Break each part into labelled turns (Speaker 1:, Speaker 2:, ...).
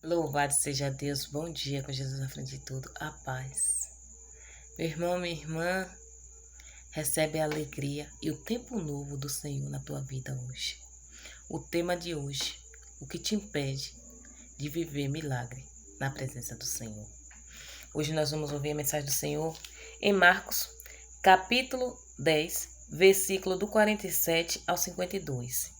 Speaker 1: Louvado seja Deus, bom dia com Jesus na frente de tudo, a paz. Meu irmão, minha irmã, recebe a alegria e o tempo novo do Senhor na tua vida hoje. O tema de hoje, o que te impede de viver milagre na presença do Senhor. Hoje nós vamos ouvir a mensagem do Senhor em Marcos, capítulo 10, versículo do 47 ao 52.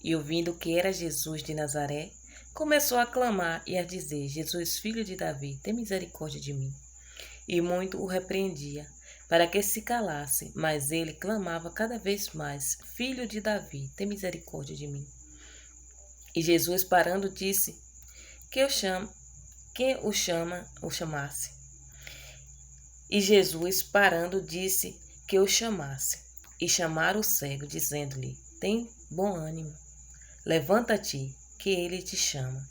Speaker 1: E ouvindo que era Jesus de Nazaré, começou a clamar e a dizer: Jesus, filho de Davi, tem misericórdia de mim. E muito o repreendia, para que se calasse, mas ele clamava cada vez mais: Filho de Davi, tem misericórdia de mim. E Jesus, parando, disse que o chamasse. E Jesus, parando, disse que o chamasse. E chamaram o cego, dizendo-lhe: Tem bom ânimo, levanta-te, que ele te chama.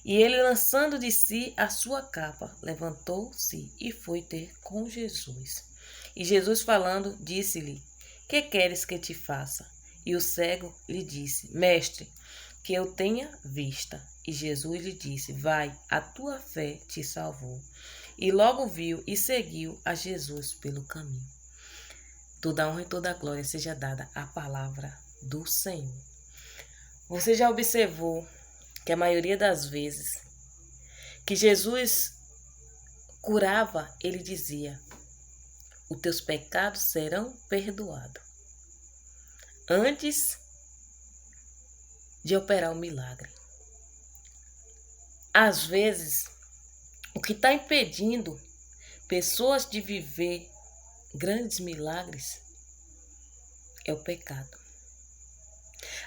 Speaker 1: E ele, lançando de si a sua capa, levantou-se e foi ter com Jesus. E Jesus, falando, disse-lhe: Que queres que te faça? E o cego lhe disse: Mestre, que eu tenha vista. E Jesus lhe disse: Vai, a tua fé te salvou. E logo viu e seguiu a Jesus pelo caminho. Toda honra e toda glória seja dada à palavra do Senhor. Você já observou que a maioria das vezes que Jesus curava, ele dizia: os teus pecados serão perdoados, antes de operar o milagre. Às vezes, o que está impedindo pessoas de viver grandes milagres é o pecado.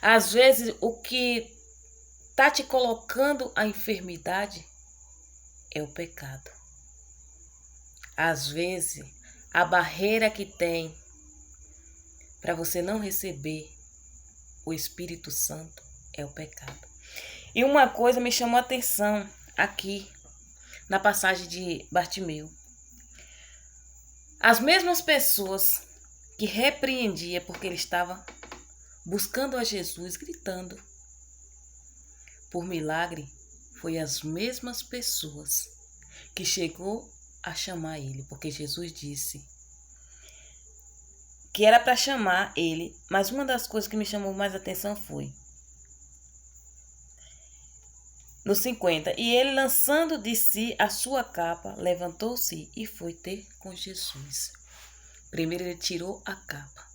Speaker 1: Às vezes, o que está te colocando a enfermidade é o pecado. Às vezes, a barreira que tem para você não receber o Espírito Santo é o pecado. E uma coisa me chamou a atenção aqui na passagem de Bartimeu. As mesmas pessoas que repreendia porque ele estava buscando a Jesus, gritando por milagre, foi as mesmas pessoas que chegou a chamar ele, porque Jesus disse que era para chamar ele, mas uma das coisas que me chamou mais atenção foi no 50, e ele, lançando de si a sua capa, levantou-se e foi ter com Jesus. Primeiro ele tirou a capa.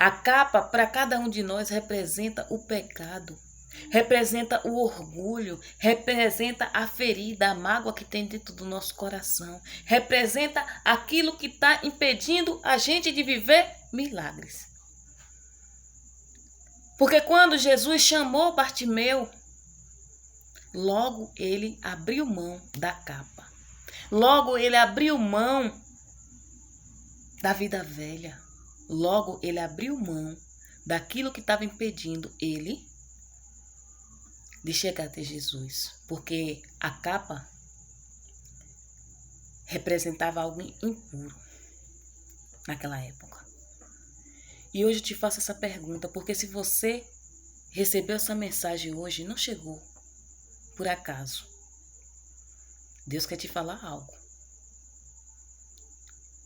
Speaker 1: A capa, para cada um de nós, representa o pecado, representa o orgulho, representa a ferida, a mágoa que tem dentro do nosso coração, representa aquilo que está impedindo a gente de viver milagres. Porque quando Jesus chamou Bartimeu, logo ele abriu mão da capa. Logo ele abriu mão da vida velha. Logo ele abriu mão daquilo que estava impedindo ele de chegar até Jesus. Porque a capa representava algo impuro naquela época. E hoje eu te faço essa pergunta, porque se você recebeu essa mensagem hoje, não chegou por acaso. Deus quer te falar algo.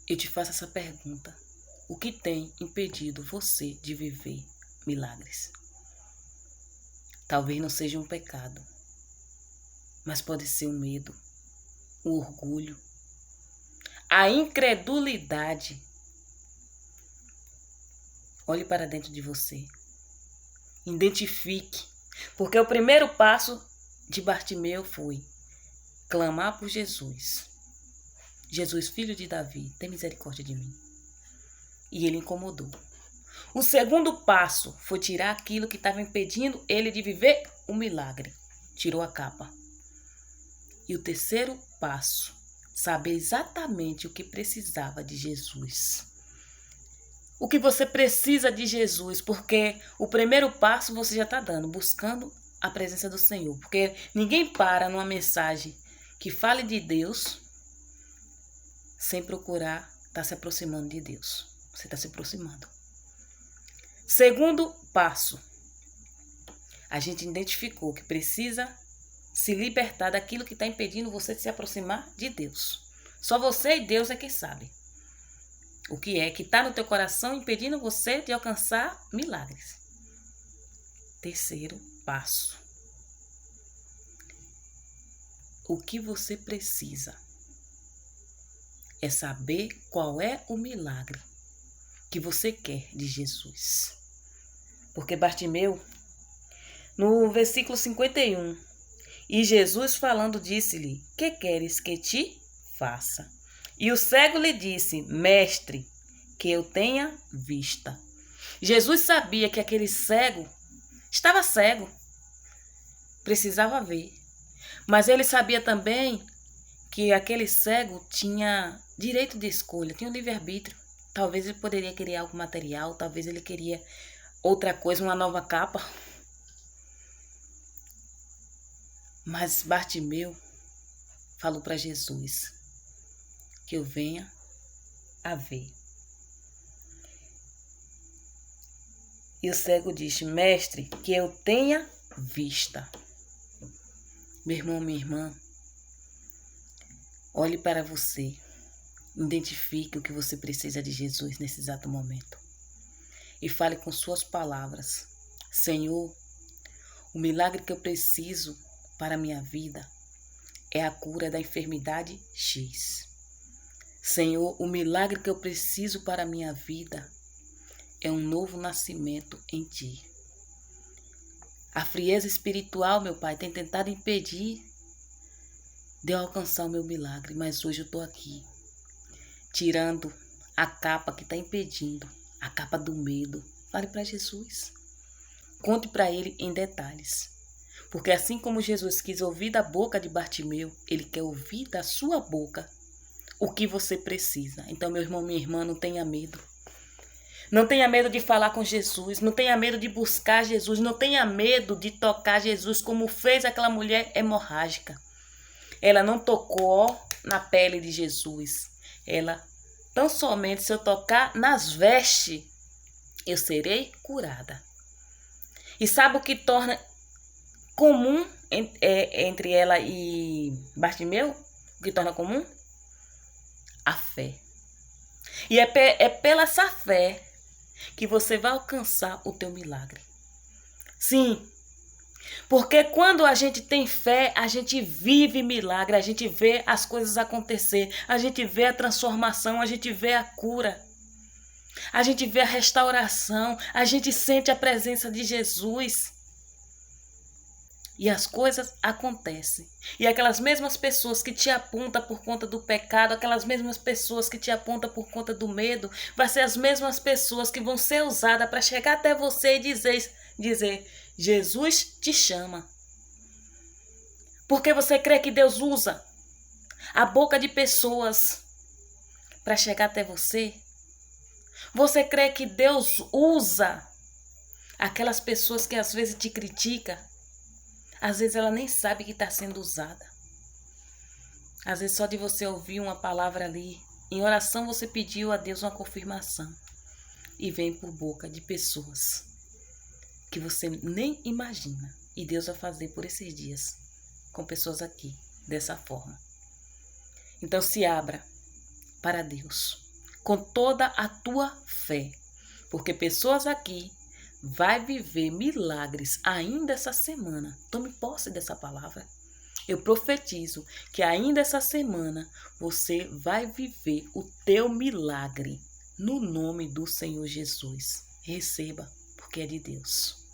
Speaker 1: Eu te faço essa pergunta: o que tem impedido você de viver milagres? Talvez não seja um pecado, mas pode ser o medo, o orgulho, a incredulidade. Olhe para dentro de você. Identifique. Porque o primeiro passo de Bartimeu foi clamar por Jesus. Jesus, filho de Davi, tem misericórdia de mim. E ele incomodou. O segundo passo foi tirar aquilo que estava impedindo ele de viver o milagre. Tirou a capa. E o terceiro passo, saber exatamente o que precisava de Jesus. O que você precisa de Jesus, porque o primeiro passo você já está dando, buscando a presença do Senhor. Porque ninguém para numa mensagem que fale de Deus sem procurar estar se aproximando de Deus. Você está se aproximando. Segundo passo, a gente identificou que precisa se libertar daquilo que está impedindo você de se aproximar de Deus. Só você e Deus é quem sabe o que é que está no teu coração impedindo você de alcançar milagres. Terceiro passo. O que você precisa é saber qual é o milagre que você quer de Jesus. Porque Bartimeu, no versículo 51, e Jesus falando disse-lhe, que queres que te faça? E o cego lhe disse, mestre, que eu tenha vista. Jesus sabia que aquele cego estava cego, precisava ver. Mas ele sabia também que aquele cego tinha direito de escolha, tinha um livre-arbítrio. Talvez ele poderia querer algo material, talvez ele queria outra coisa, uma nova capa. Mas Bartimeu falou para Jesus que eu venha a ver. E o cego disse, mestre, que eu tenha vista. Meu irmão, minha irmã, olhe para você, identifique o que você precisa de Jesus nesse exato momento. E fale com suas palavras, Senhor, o milagre que eu preciso para a minha vida é a cura da enfermidade X. Senhor, o milagre que eu preciso para a minha vida é um novo nascimento em Ti. A frieza espiritual, meu Pai, tem tentado impedir de eu alcançar o meu milagre, mas hoje eu estou aqui, tirando a capa que está impedindo, a capa do medo. Fale para Jesus. Conte para Ele em detalhes. Porque assim como Jesus quis ouvir da boca de Bartimeu, Ele quer ouvir da sua boca o que você precisa. Então, meu irmão, minha irmã, não tenha medo. Não tenha medo de falar com Jesus, não tenha medo de buscar Jesus, não tenha medo de tocar Jesus como fez aquela mulher hemorrágica. Ela não tocou na pele de Jesus. Ela, tão somente se eu tocar nas vestes, eu serei curada. E sabe o que torna comum entre ela e Bartimeu? O que torna comum? A fé. E é pela essa fé que você vai alcançar o teu milagre. Sim, porque quando a gente tem fé, a gente vive milagre, a gente vê as coisas acontecer, a gente vê a transformação, a gente vê a cura, a gente vê a restauração, a gente sente a presença de Jesus. E as coisas acontecem. E aquelas mesmas pessoas que te apontam por conta do pecado, aquelas mesmas pessoas que te apontam por conta do medo, vai ser as mesmas pessoas que vão ser usadas para chegar até você e dizer, Jesus te chama. Porque você crê que Deus usa a boca de pessoas para chegar até você? Você crê que Deus usa aquelas pessoas que às vezes te criticam? Às vezes ela nem sabe que está sendo usada. Às vezes só de você ouvir uma palavra ali, em oração você pediu a Deus uma confirmação. E vem por boca de pessoas que você nem imagina. E Deus vai fazer por esses dias com pessoas aqui, dessa forma. Então se abra para Deus, com toda a tua fé. Porque pessoas aqui vai viver milagres ainda essa semana. Tome posse dessa palavra. Eu profetizo que ainda essa semana você vai viver o teu milagre no nome do Senhor Jesus. Receba, porque é de Deus.